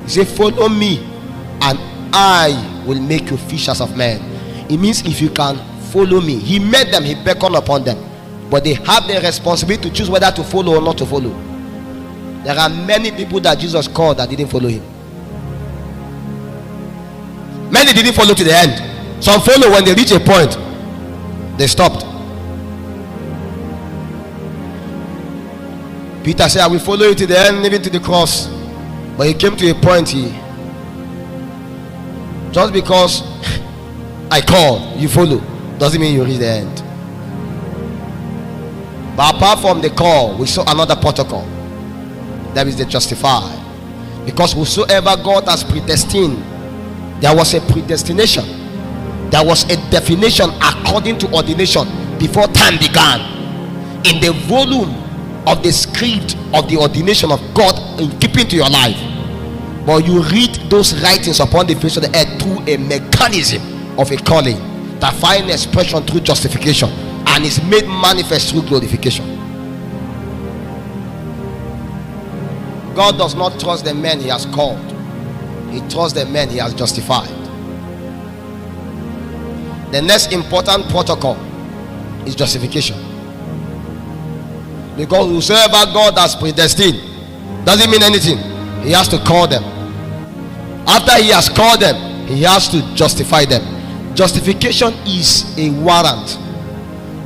He said, follow me and I will make you fishers of men. It means if you can follow me. He made them, he beckoned upon them, but they have the responsibility to choose whether to follow or not to follow. There are many people that Jesus called that didn't follow him. Many didn't follow to the end. Some follow, when they reach a point they stopped. Peter said, I will follow you to the end, even to the cross. But he came to a point, just because I call, you follow, doesn't mean you reach the end. But apart from the call, we saw another protocol. That is the justified. Because whosoever God has predestined, there was a predestination. There was a definition according to ordination before time began. In the volume of the script of the ordination of God in keeping to your life. But you read those writings upon the face of the earth through a mechanism of a calling that finds expression through justification and is made manifest through glorification. God does not trust the men he has called. He trusts the men he has justified. The next important protocol is justification. Because whosoever God has predestined doesn't mean anything. He has to call them. After he has called them, he has to justify them. Justification is a warrant.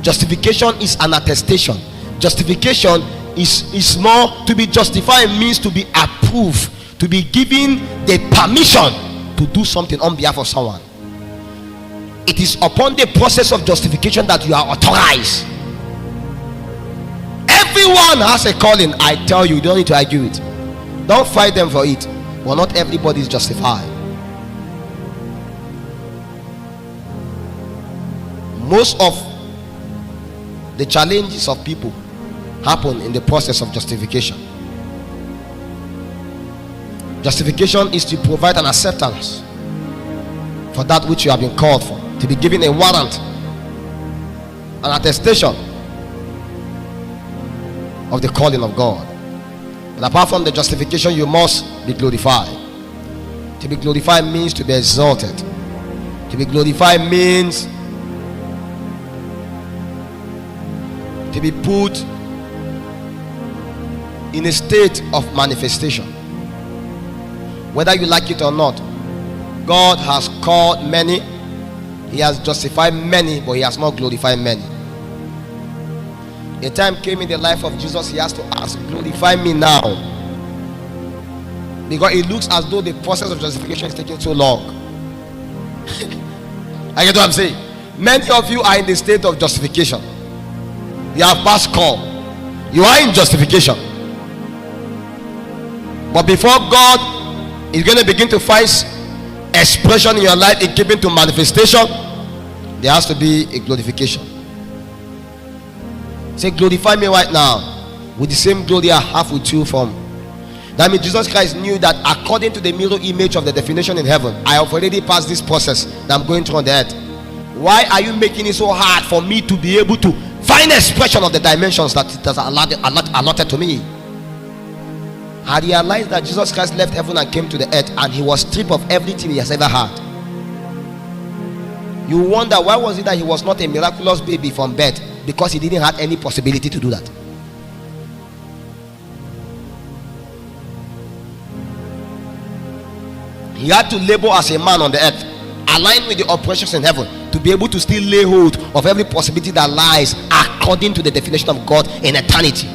Justification is an attestation. Justification is more, to be justified means to be approved, to be given the permission to do something on behalf of someone. It is upon the process of justification that you are authorized. Everyone has a calling. I tell you, you don't need to argue it. Don't fight them for it. But not everybody is justified. Most of the challenges of people happen in the process of justification. Justification is to provide an acceptance for that which you have been called for, to be given a warrant, an attestation of the calling of God. And apart from the justification, you must be glorified. To be glorified means to be exalted. To be glorified means to be put in a state of manifestation. Whether you like it or not, God has called many, he has justified many, but he has not glorified many. A time came in the life of Jesus, he has to ask, glorify me now, because it looks as though the process of justification is taking so long. I get what I'm saying. Many of you are in the state of justification. You have passed call, you are in justification, but before God is going to begin to find expression in your life in keeping to manifestation, there has to be a glorification. Say, glorify me right now with the same glory I have with you from. That means Jesus Christ knew that according to the mirror image of the definition in heaven, I have already passed this process that I'm going through on the earth. Why are you making it so hard for me to be able to find expression of the dimensions that it has allotted to me? I realized that Jesus Christ left heaven and came to the earth, and he was stripped of everything he has ever had. You wonder, why was it that he was not a miraculous baby from birth? Because he didn't have any possibility to do that. He had to labor as a man on the earth, aligned with the operations in heaven, to be able to still lay hold of every possibility that lies according to the definition of God in eternity.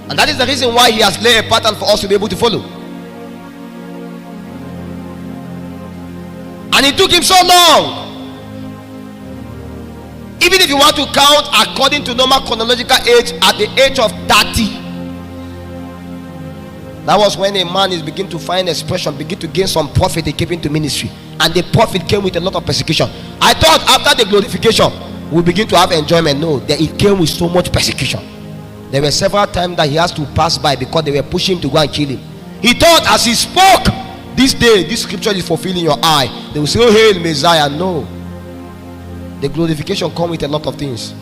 And that is the reason why he has laid a pattern for us to be able to follow. And it took him so long. Even if you want to count according to normal chronological age, at the age of 30, that was when a man is beginning to find expression, begin to gain some profit in keeping to ministry. And the profit came with a lot of persecution. I thought after the glorification we begin to have enjoyment. No, that it came with so much persecution. There were several times that he has to pass by because they were pushing him to go and kill him. He thought as he spoke, this day, this scripture is fulfilled in your eye, they will say, oh, hail Messiah. No. The glorification comes with a lot of things.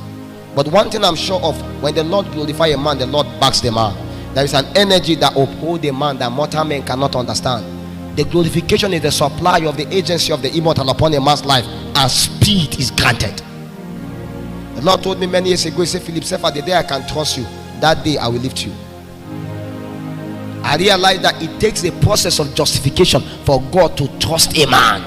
But one thing I'm sure of, when the Lord glorifies a man, the Lord backs the man. There is an energy that upholds a man that mortal men cannot understand. The glorification is the supply of the agency of the immortal upon a man's life, and speed is granted. The Lord told me many years ago, he said, Philip, Cephas, the day I can trust you, that day I will lift you. I realized that it takes a process of justification for God to trust a man.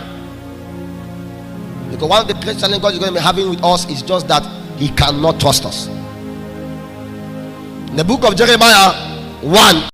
Because one of the great challenges God is going to be having with us is just that he cannot trust us. In the book of Jeremiah 1